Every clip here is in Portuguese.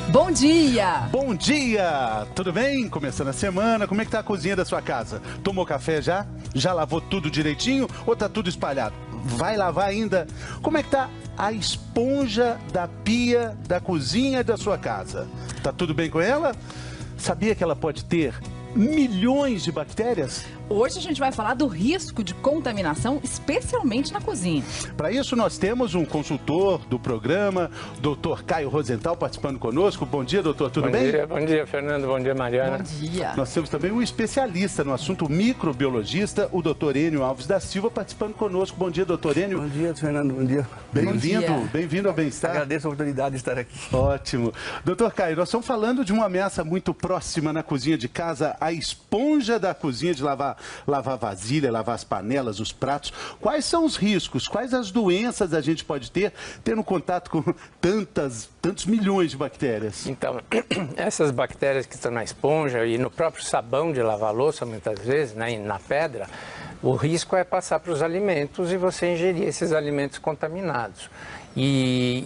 Bom dia! Bom dia! Tudo bem? Começando a semana, como é que tá a cozinha da sua casa? Tomou café já? Já lavou tudo direitinho ou tá tudo espalhado? Vai lavar ainda? Como é que tá a esponja da pia da cozinha da sua casa? Tá tudo bem com ela? Sabia que ela pode ter milhões de bactérias? Hoje a gente vai falar do risco de contaminação, especialmente na cozinha. Para isso nós temos um consultor do programa, Dr. Caio Rosenthal, participando conosco. Bom dia, doutor, tudo bem? Bom dia, Fernando, bom dia, Mariana. Bom dia. Nós temos também um especialista no assunto, microbiologista, o Dr. Enio Alves da Silva, participando conosco. Bom dia, doutor Enio. Bom dia, Fernando, bom dia. Bem-vindo ao Bem-Estar. Agradeço a oportunidade de estar aqui. Ótimo. Doutor Caio, nós estamos falando de uma ameaça muito próxima na cozinha de casa, a esponja da cozinha de lavar vasilha, lavar as panelas, os pratos. Quais são os riscos? Quais as doenças a gente pode ter tendo contato com tantos milhões de bactérias? Então, essas bactérias que estão na esponja e no próprio sabão de lavar louça, muitas vezes, né, e na pedra, o risco é passar para os alimentos e você ingerir esses alimentos contaminados. E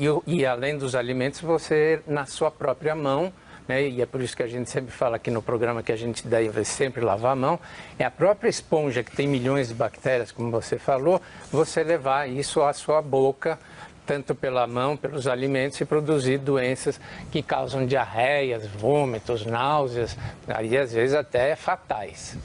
além dos alimentos, você, na sua própria mão, e é por isso que a gente sempre fala aqui no programa que a gente deve sempre lavar a mão, é a própria esponja que tem milhões de bactérias, como você falou, você levar isso à sua boca, tanto pela mão, pelos alimentos, e produzir doenças que causam diarreias, vômitos, náuseas, e às vezes até fatais.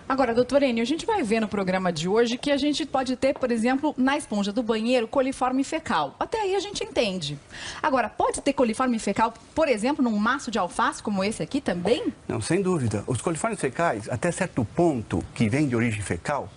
Agora, doutor Enio, a gente vai ver no programa de hoje que a gente pode ter, por exemplo, na esponja do banheiro, coliforme fecal. Até aí a gente entende. Agora, pode ter coliforme fecal, por exemplo, num maço de alface como esse aqui também? Não, sem dúvida. Os coliformes fecais, até certo ponto, que vem de origem fecal,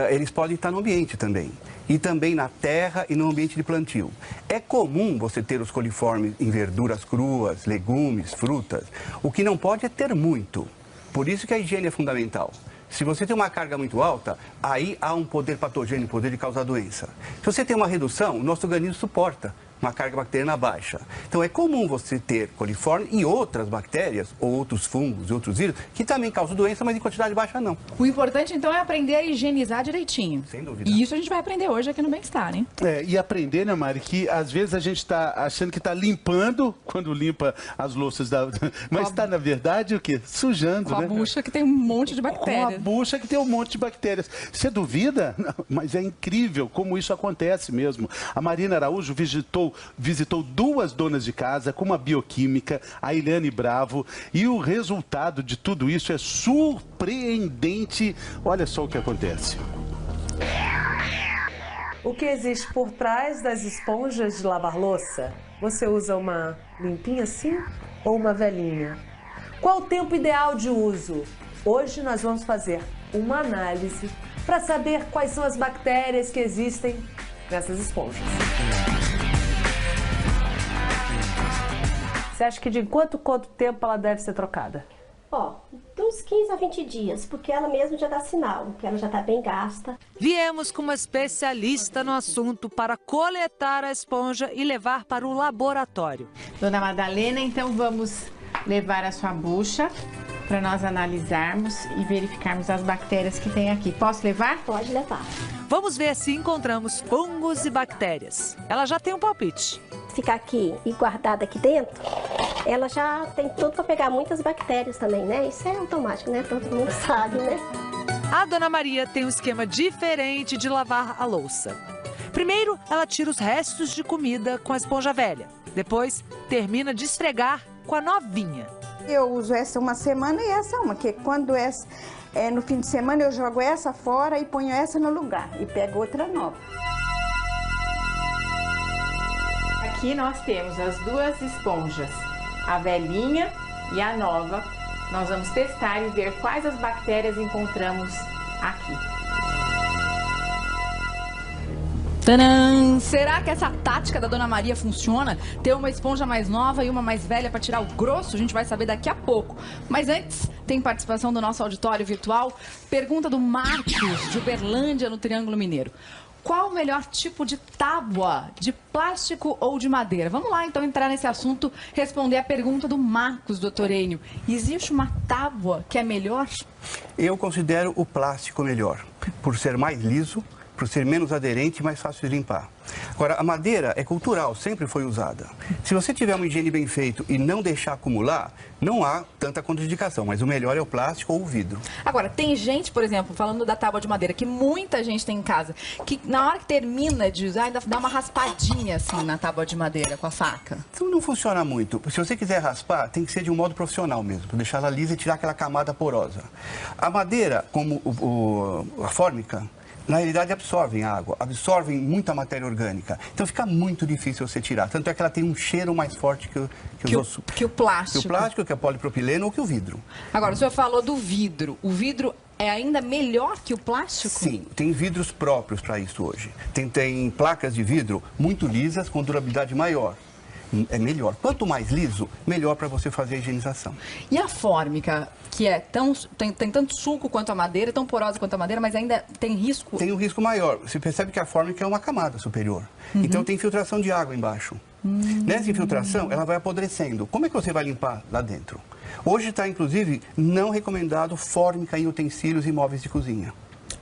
eles podem estar no ambiente também. E também na terra e no ambiente de plantio. É comum você ter os coliformes em verduras cruas, legumes, frutas. O que não pode é ter muito. Por isso que a higiene é fundamental. Se você tem uma carga muito alta, aí há um poder patogênico, poder de causar doença. Se você tem uma redução, o nosso organismo suporta uma carga bacteriana baixa. Então é comum você ter coliforme e outras bactérias, ou outros fungos e outros vírus, que também causam doença, mas em quantidade baixa não. O importante então é aprender a higienizar direitinho. Sem dúvida. E isso a gente vai aprender hoje aqui no Bem-Estar, hein? E aprender, né, Mari, que às vezes a gente está achando que está limpando quando limpa as louças mas está, na verdade, o quê? Sujando, né? Com a bucha que tem um monte de bactérias. Com a bucha que tem um monte de bactérias. Você duvida? Não, mas é incrível como isso acontece mesmo. A Marina Araújo visitou duas donas de casa com uma bioquímica, a Eliane Bravo, e o resultado de tudo isso é surpreendente. Olha só o que acontece. O que existe por trás das esponjas de lavar louça? Você usa uma limpinha assim ou uma velhinha? Qual o tempo ideal de uso? Hoje nós vamos fazer uma análise para saber quais são as bactérias que existem nessas esponjas. Você acha que de quanto tempo ela deve ser trocada? De uns 15 a 20 dias, porque ela mesma já dá sinal, que ela já está bem gasta. Viemos com uma especialista no assunto para coletar a esponja e levar para o laboratório. Dona Madalena, então vamos levar a sua bucha para nós analisarmos e verificarmos as bactérias que tem aqui. Posso levar? Pode levar. Vamos ver se encontramos fungos e bactérias. Ela já tem um palpite. Ficar aqui e guardada aqui dentro, ela já tem tudo para pegar muitas bactérias também, né? Isso é automático, né? Todo mundo sabe, né? A Dona Maria tem um esquema diferente de lavar a louça. Primeiro, ela tira os restos de comida com a esponja velha. Depois, termina de esfregar com a novinha. Eu uso essa uma semana e essa uma, que quando no fim de semana eu jogo essa fora e ponho essa no lugar e pego outra nova. Aqui nós temos as duas esponjas, a velhinha e a nova. Nós vamos testar e ver quais as bactérias encontramos aqui. Tadã! Será que essa tática da Dona Maria funciona? Ter uma esponja mais nova e uma mais velha para tirar o grosso? A gente vai saber daqui a pouco. Mas antes, tem participação do nosso auditório virtual. Pergunta do Marcos, de Uberlândia, no Triângulo Mineiro. Qual o melhor tipo de tábua? De plástico ou de madeira? Vamos lá, então, entrar nesse assunto, responder a pergunta do Marcos, doutor Enio. Existe uma tábua que é melhor? Eu considero o plástico melhor, por ser mais liso por ser menos aderente e mais fácil de limpar. Agora, a madeira é cultural, sempre foi usada. Se você tiver uma higiene bem feita e não deixar acumular, não há tanta contraindicação, mas o melhor é o plástico ou o vidro. Agora, tem gente, por exemplo, falando da tábua de madeira, que muita gente tem em casa, que na hora que termina de usar, ainda dá uma raspadinha assim na tábua de madeira com a faca. Então não funciona muito. Se você quiser raspar, tem que ser de um modo profissional mesmo, para deixar ela lisa e tirar aquela camada porosa. A madeira, como a fórmica, na realidade absorvem água, absorvem muita matéria orgânica. Então fica muito difícil você tirar. Tanto é que ela tem um cheiro mais forte que o plástico. Que o plástico, que é polipropileno ou que o vidro. Agora, o senhor falou do vidro. O vidro é ainda melhor que o plástico? Sim, tem vidros próprios para isso hoje. Tem placas de vidro muito lisas, com durabilidade maior. É melhor. Quanto mais liso, melhor para você fazer a higienização. E a fórmica, que tem tanto suco quanto a madeira, tão porosa quanto a madeira, mas ainda tem risco? Tem um risco maior. Você percebe que a fórmica é uma camada superior. Então tem infiltração de água embaixo. Nessa infiltração, ela vai apodrecendo. Como é que você vai limpar lá dentro? Hoje está, inclusive, não recomendado fórmica em utensílios e móveis de cozinha.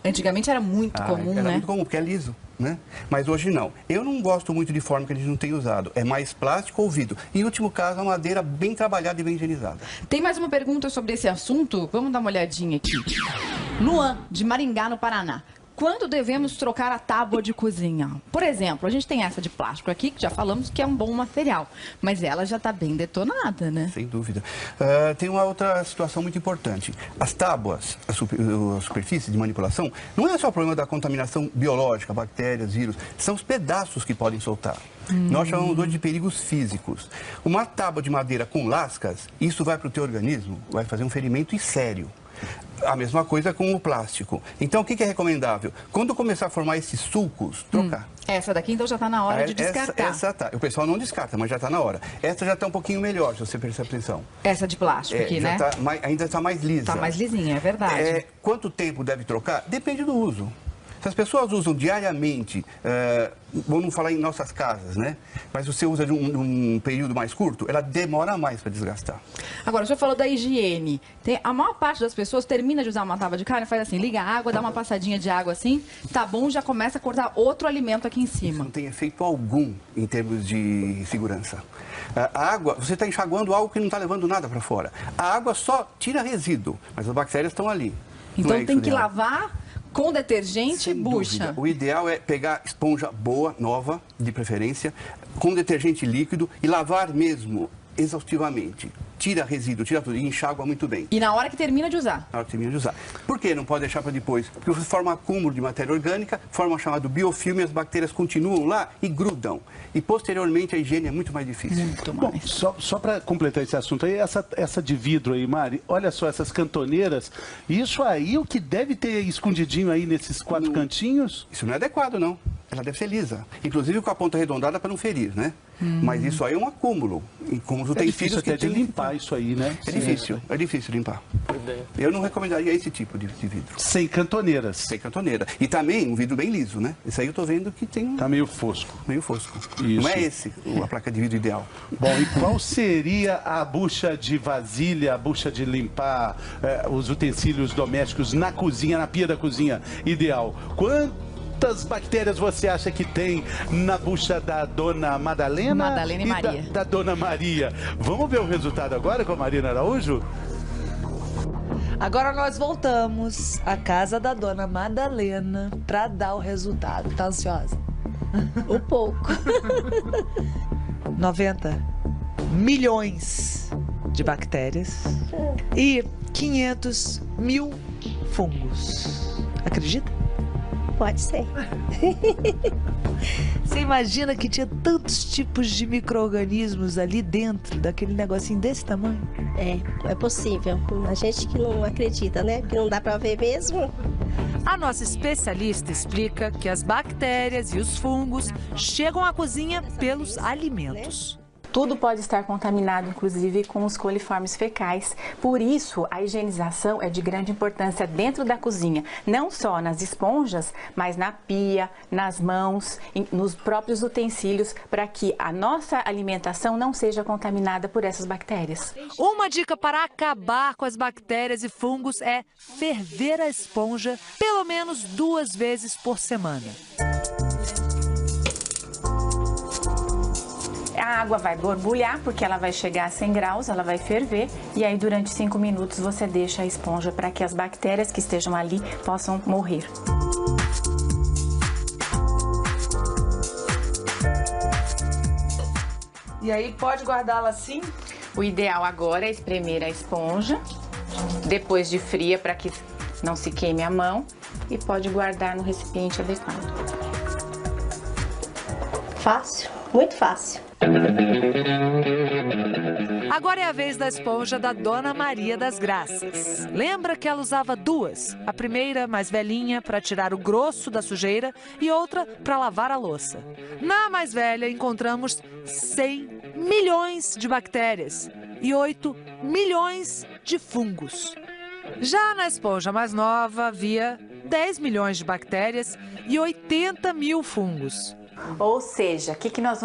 Antigamente era muito comum, né? Era muito comum, porque é liso, né? Mas hoje não. Eu não gosto muito de fórmica que a gente não tem usado. É mais plástico ou vidro. E, em último caso, a madeira bem trabalhada e bem higienizada. Tem mais uma pergunta sobre esse assunto? Vamos dar uma olhadinha aqui. Luan, de Maringá, no Paraná. Quando devemos trocar a tábua de cozinha? Por exemplo, a gente tem essa de plástico aqui, que já falamos que é um bom material, mas ela já está bem detonada, né? Sem dúvida. Tem uma outra situação muito importante. As tábuas, a superfície de manipulação, não é só o problema da contaminação biológica, bactérias, vírus, são os pedaços que podem soltar. Nós chamamos hoje de perigos físicos. Uma tábua de madeira com lascas, isso vai para o teu organismo, vai fazer um ferimento sério. A mesma coisa com o plástico. Então, o que é recomendável? Quando começar a formar esses sulcos, trocar. Essa daqui, então, já está na hora de descartar. Essa tá. O pessoal não descarta, mas já está na hora. Essa já está um pouquinho melhor, se você prestar atenção. Essa de plástico aqui, né? Ainda está mais lisa. Está mais lisinha, é verdade. Quanto tempo deve trocar? Depende do uso. Se as pessoas usam diariamente, vamos não falar em nossas casas, né? Mas você usa de um período mais curto, ela demora mais para desgastar. Agora, o senhor falou da higiene. A maior parte das pessoas termina de usar uma tábua de carne, faz assim, liga a água, dá uma passadinha de água assim, tá bom, já começa a cortar outro alimento aqui em cima. Isso não tem efeito algum em termos de segurança. A água, você está enxaguando algo que não está levando nada para fora. A água só tira resíduo, mas as bactérias estão ali. Então tem que lavar com detergente e bucha. O ideal é pegar esponja boa, nova, de preferência, com detergente líquido e lavar mesmo, exaustivamente. Tira resíduo, tira tudo e enxágua muito bem. E na hora que termina de usar? Na hora que termina de usar. Por que não pode deixar para depois? Porque você forma acúmulo de matéria orgânica, forma chamado biofilme, as bactérias continuam lá e grudam. E posteriormente a higiene é muito mais difícil. Muito mais. Bom, só para completar esse assunto aí, essa de vidro aí, Mari, olha só, essas cantoneiras, isso aí o que deve ter escondidinho aí nesses quatro cantinhos? Isso não é adequado, não. Ela deve ser lisa. Inclusive com a ponta arredondada para não ferir, né? Mas isso aí é um acúmulo. E como é difícil até de limpar isso aí, né? É difícil limpar. Eu não recomendaria esse tipo de vidro. Sem cantoneiras. Sem cantoneira. E também um vidro bem liso, né? Esse aí eu tô vendo que tem... Tá meio fosco. Meio fosco. Isso. Não é esse a placa de vidro ideal. Bom, e qual seria a bucha de vasilha, a bucha de limpar os utensílios domésticos na cozinha, na pia da cozinha ideal? Quantas bactérias você acha que tem na bucha da Dona Madalena? Madalena e Maria. Da Dona Maria. Vamos ver o resultado agora com a Marina Araújo? Agora nós voltamos à casa da Dona Madalena para dar o resultado. Tá ansiosa? Um pouco. 90 milhões de bactérias e 500 mil fungos. Acredita? Pode ser. Você imagina que tinha tantos tipos de micro-organismos ali dentro daquele negocinho desse tamanho? É possível. A gente que não acredita, né? Que não dá para ver mesmo. A nossa especialista explica que as bactérias e os fungos chegam à cozinha pelos alimentos. Tudo pode estar contaminado, inclusive com os coliformes fecais. Por isso, a higienização é de grande importância dentro da cozinha, não só nas esponjas, mas na pia, nas mãos, nos próprios utensílios, para que a nossa alimentação não seja contaminada por essas bactérias. Uma dica para acabar com as bactérias e fungos é ferver a esponja pelo menos 2 vezes por semana. A água vai borbulhar, porque ela vai chegar a 100 graus, ela vai ferver, e aí durante 5 minutos você deixa a esponja para que as bactérias que estejam ali possam morrer. E aí pode guardá-la assim? O ideal agora é espremer a esponja, depois de fria, para que não se queime a mão, e pode guardar no recipiente adequado. Fácil, muito fácil. Agora é a vez da esponja da Dona Maria das Graças. Lembra que ela usava 2? A primeira, mais velhinha, para tirar o grosso da sujeira e outra para lavar a louça. Na mais velha encontramos 100 milhões de bactérias e 8 milhões de fungos. Já na esponja mais nova havia 10 milhões de bactérias e 80 mil fungos. Ou seja, o que nós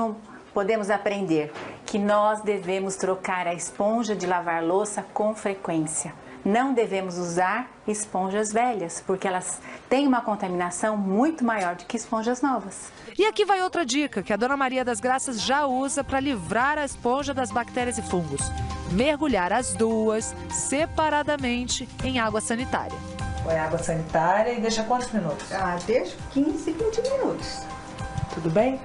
podemos aprender? Que nós devemos trocar a esponja de lavar louça com frequência. Não devemos usar esponjas velhas, porque elas têm uma contaminação muito maior do que esponjas novas. E aqui vai outra dica que a Dona Maria das Graças já usa para livrar a esponja das bactérias e fungos. Mergulhar as duas separadamente em água sanitária. Põe água sanitária e deixa quantos minutos? Deixa 15, 20 minutos. Tudo bem?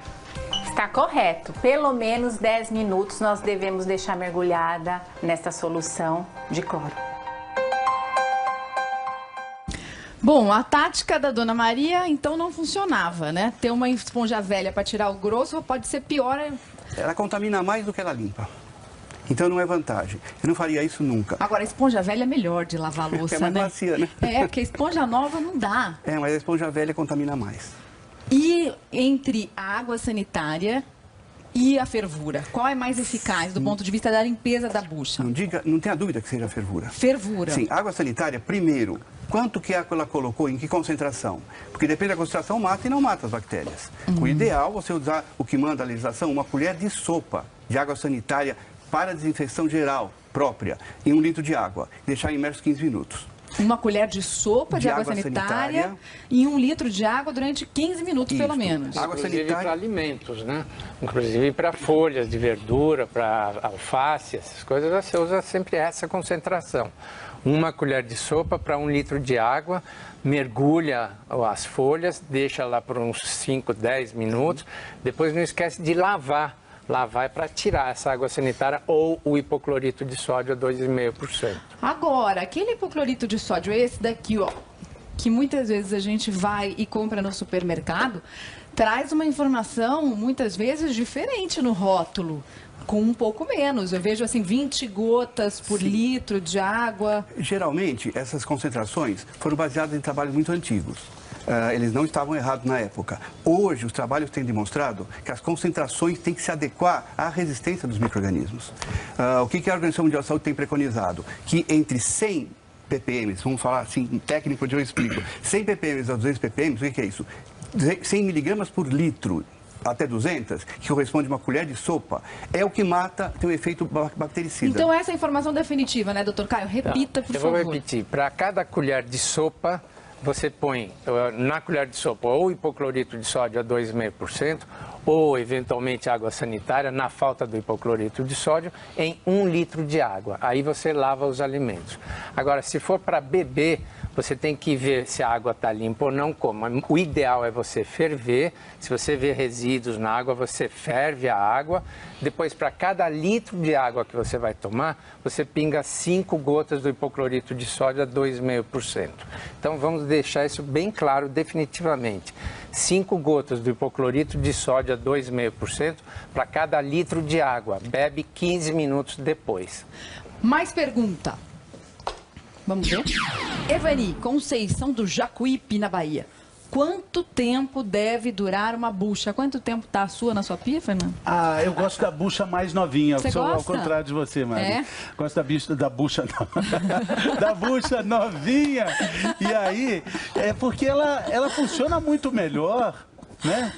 Está correto. Pelo menos 10 minutos nós devemos deixar mergulhada nessa solução de cloro. Bom, a tática da Dona Maria, então, não funcionava, né? Ter uma esponja velha para tirar o grosso pode ser pior. Ela contamina mais do que ela limpa. Então não é vantagem. Eu não faria isso nunca. Agora, a esponja velha é melhor de lavar a louça, é mais né? macia, né? Porque a esponja nova não dá. Mas a esponja velha contamina mais. E entre a água sanitária e a fervura, qual é mais eficaz do ponto de vista da limpeza da bucha? Não tenha dúvida que seja a fervura. Fervura. Sim, água sanitária, primeiro, quanto que ela colocou, em que concentração? Porque depende da concentração, mata e não mata as bactérias. O ideal é você usar o que manda a legislação, uma colher de sopa de água sanitária para desinfecção geral própria, em 1 litro de água. Deixar imerso 15 minutos. Uma colher de sopa de água sanitária e 1 litro de água durante 15 minutos, pelo menos. Água sanitária para alimentos, né? Inclusive para folhas de verdura, para alface, essas coisas, você usa sempre essa concentração. 1 colher de sopa para 1 litro de água, mergulha as folhas, deixa lá por uns 5, 10 minutos, depois não esquece de lavar. Lavar é para tirar essa água sanitária ou o hipoclorito de sódio a 2,5%. Agora, aquele hipoclorito de sódio, esse daqui, ó, que muitas vezes a gente vai e compra no supermercado, traz uma informação muitas vezes diferente no rótulo, com um pouco menos. Eu vejo assim 20 gotas por litro de água. Geralmente, essas concentrações foram baseadas em trabalhos muito antigos. Eles não estavam errados na época. Hoje, os trabalhos têm demonstrado que as concentrações têm que se adequar à resistência dos micro-organismos. O que a Organização Mundial de Saúde tem preconizado? Que entre 100 ppm, vamos falar assim, técnico de eu explico, 100 ppm a 200 ppm, o que é isso? 100 miligramas por litro até 200, que corresponde a uma colher de sopa, é o que mata, tem um efeito bactericida. Então essa é a informação definitiva, né, doutor Caio? Repita, por favor. Eu vou repetir. Para cada colher de sopa, você põe na colher de sopa ou hipoclorito de sódio a 2,5% ou, eventualmente, água sanitária, na falta do hipoclorito de sódio, em 1 litro de água. Aí você lava os alimentos. Agora, se for para beber, você tem que ver se a água está limpa ou não. Como o ideal é você ferver. Se você vê resíduos na água, você ferve a água. Depois, para cada litro de água que você vai tomar, você pinga 5 gotas do hipoclorito de sódio a 2,5%. Então, vamos deixar isso bem claro definitivamente. 5 gotas do hipoclorito de sódio a 2,5% para cada litro de água. Bebe 15 minutos depois. Mais pergunta. Vamos ver? Evani, Conceição do Jacuípe, na Bahia. Quanto tempo deve durar uma bucha? Quanto tempo tá a sua na sua pia, Fernando? Ah, eu gosto da bucha mais novinha. Você Sou ao gosta? contrário de você, Mari. É? Gosto da bucha da bucha novinha. E aí, é porque ela funciona muito melhor, né?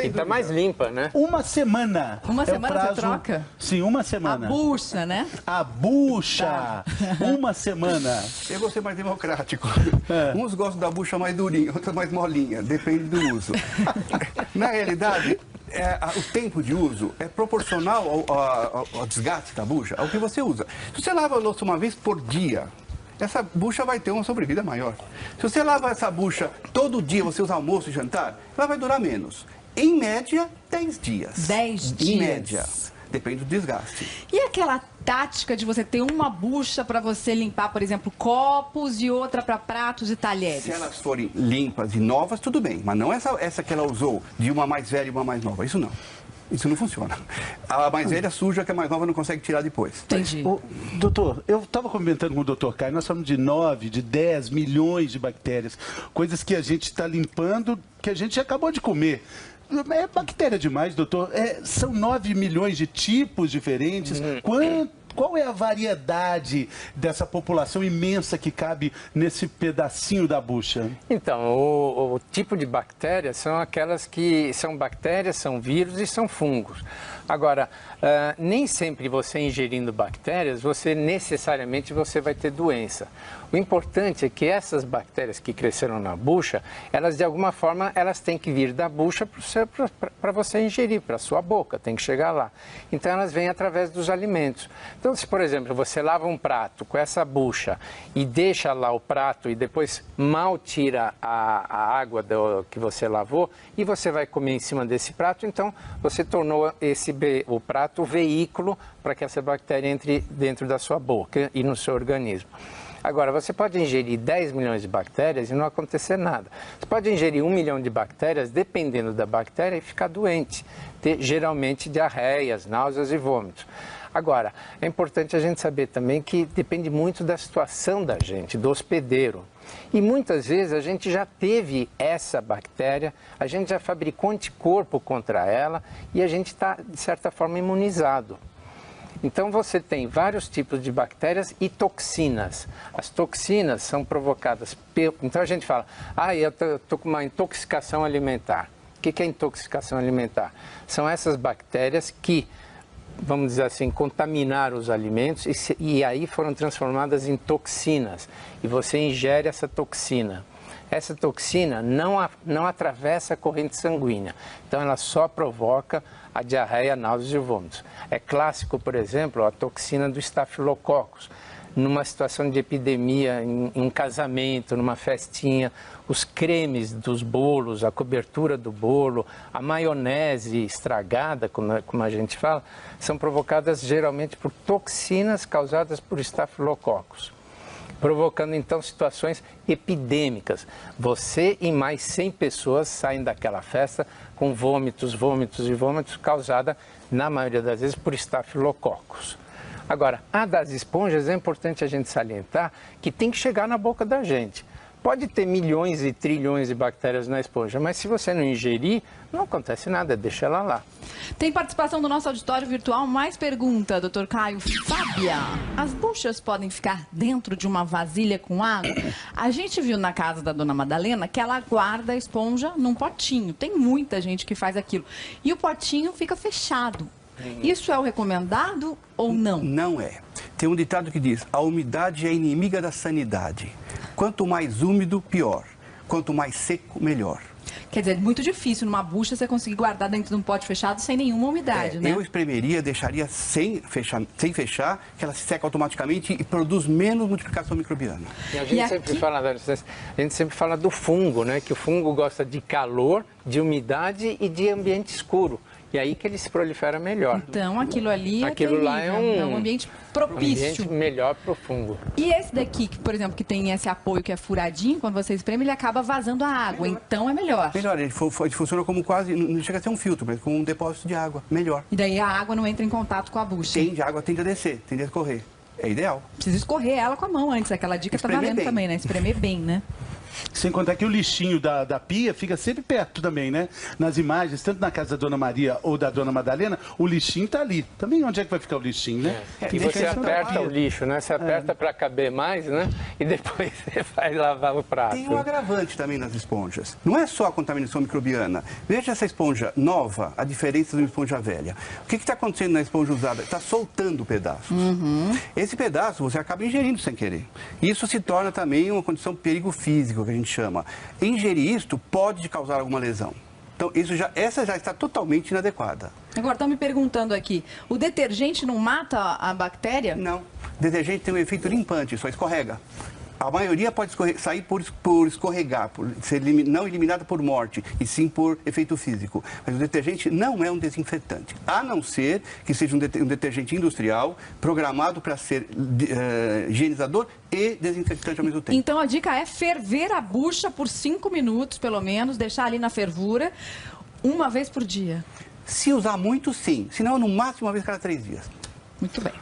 E tá mais limpa, né? Uma semana. Uma é semana o prazo... você troca? Sim, uma A semana. bucha, né? A bucha. Uma semana. Eu vou ser mais democrático. Uns gostam da bucha mais durinha, outros mais molinha. Depende do uso. Na realidade, o tempo de uso é proporcional ao desgaste da bucha, ao que você usa. Se você lava a louça uma vez por dia, essa bucha vai ter uma sobrevida maior. Se você lava essa bucha todo dia, você usa almoço e jantar, ela vai durar menos. Em média, 10 dias. 10 dias. Em média. Depende do desgaste. E aquela tática de você ter uma bucha para você limpar, por exemplo, copos e outra para pratos e talheres? Se elas forem limpas e novas, tudo bem. Mas não essa que ela usou, de uma mais velha e uma mais nova. Isso não. Isso não funciona. A mais velha suja, que a mais nova não consegue tirar depois. Entendi. Doutor, eu estava comentando com o doutor Caio, nós falamos de 9, de 10 milhões de bactérias. Coisas que a gente está limpando, que a gente acabou de comer. É bactéria demais, doutor. São 9 milhões de tipos diferentes. Qual é a variedade dessa população imensa que cabe nesse pedacinho da bucha? Então, o tipo de bactérias são aquelas que são bactérias, são vírus e são fungos. Agora, nem sempre você ingerindo bactérias, necessariamente você vai ter doença. O importante é que essas bactérias que cresceram na bucha, elas de alguma forma, elas têm que vir da bucha para você ingerir, para a sua boca, tem que chegar lá. Então, elas vêm através dos alimentos. Então, se, por exemplo, você lava um prato com essa bucha e deixa lá o prato e depois mal tira a água que você lavou e você vai comer em cima desse prato, então você tornou o prato o veículo para que essa bactéria entre dentro da sua boca e no seu organismo. Agora, você pode ingerir 10 milhões de bactérias e não acontecer nada. Você pode ingerir 1 milhão de bactérias, dependendo da bactéria, e ficar doente. Ter, geralmente, diarreias, náuseas e vômitos. Agora, é importante a gente saber também que depende muito da situação da gente, do hospedeiro. E muitas vezes a gente já teve essa bactéria, a gente já fabricou anticorpo contra ela e a gente está, de certa forma, imunizado. Então, você tem vários tipos de bactérias e toxinas. As toxinas são provocadas Então, a gente fala, eu estou com uma intoxicação alimentar. O que é intoxicação alimentar? São essas bactérias que, vamos dizer assim, contaminaram os alimentos e aí foram transformadas em toxinas. E você ingere essa toxina. Essa toxina não atravessa a corrente sanguínea, então ela só provoca a diarreia, náuseas e vômitos. É clássico, por exemplo, a toxina do Staphylococcus. Numa situação de epidemia, em um casamento, numa festinha, os cremes dos bolos, a cobertura do bolo, a maionese estragada, como a gente fala, são provocadas geralmente por toxinas causadas por Staphylococcus, provocando então situações epidêmicas. Você e mais 100 pessoas saem daquela festa com vômitos, vômitos e vômitos, causada, na maioria das vezes, por Staphylococcus. Agora, a das esponjas é importante a gente salientar que tem que chegar na boca da gente. Pode ter milhões e trilhões de bactérias na esponja, mas se você não ingerir, não acontece nada, deixa ela lá. Tem participação do nosso auditório virtual. Mais pergunta, doutor Caio. Fábia, as buchas podem ficar dentro de uma vasilha com água? A gente viu na casa da dona Madalena que ela guarda a esponja num potinho. Tem muita gente que faz aquilo. E o potinho fica fechado. Isso é o recomendado ou não? Não é. Tem um ditado que diz, a umidade é inimiga da sanidade. Quanto mais úmido, pior. Quanto mais seco, melhor. Quer dizer, é muito difícil numa bucha você conseguir guardar dentro de um pote fechado sem nenhuma umidade, né? Eu espremeria, deixaria sem fechar, que ela se seca automaticamente e produz menos multiplicação microbiana. E a gente sempre fala do fungo, né? Que o fungo gosta de calor, de umidade e de ambiente escuro. E aí que ele se prolifera melhor. Então, aquilo ali aquilo lá é um ambiente propício. Um ambiente melhor para o fungo. E esse daqui, que, por exemplo, que tem esse apoio que é furadinho, quando você espreme, ele acaba vazando a água. Então, é melhor. Melhor, ele funciona como quase, não chega a ser um filtro, mas como um depósito de água. Melhor. E daí a água não entra em contato com a bucha. A água tende a descer, tende a escorrer. É ideal. Precisa escorrer ela com a mão antes. Aquela dica tá valendo também, né? Espremer bem, né? Sem contar que o lixinho da pia fica sempre perto também, né? Nas imagens, tanto na casa da Dona Maria ou da Dona Madalena, o lixinho tá ali. Também onde é que vai ficar o lixinho, né? E você aperta o lixo, né? Você aperta para caber mais, né? E depois você vai lavar o prato. Tem um agravante também nas esponjas. Não é só a contaminação microbiana. Veja essa esponja nova, a diferença de uma esponja velha. O que está acontecendo na esponja usada? Está soltando pedaços. Esse pedaço você acaba ingerindo sem querer. Isso se torna também uma condição de perigo físico, que a gente chama. Ingerir isto pode causar alguma lesão. Então, essa já está totalmente inadequada. Agora, estão me perguntando aqui, o detergente não mata a bactéria? Não. O detergente tem um efeito limpante, só escorrega. A maioria pode sair por escorregar, por ser não eliminada por morte, e sim por efeito físico. Mas o detergente não é um desinfetante, a não ser que seja um detergente industrial programado para ser higienizador e desinfetante ao mesmo tempo. Então a dica é ferver a bucha por 5 minutos, pelo menos, deixar ali na fervura, uma vez por dia. Se usar muito, sim. Se não, no máximo uma vez cada 3 dias. Muito bem.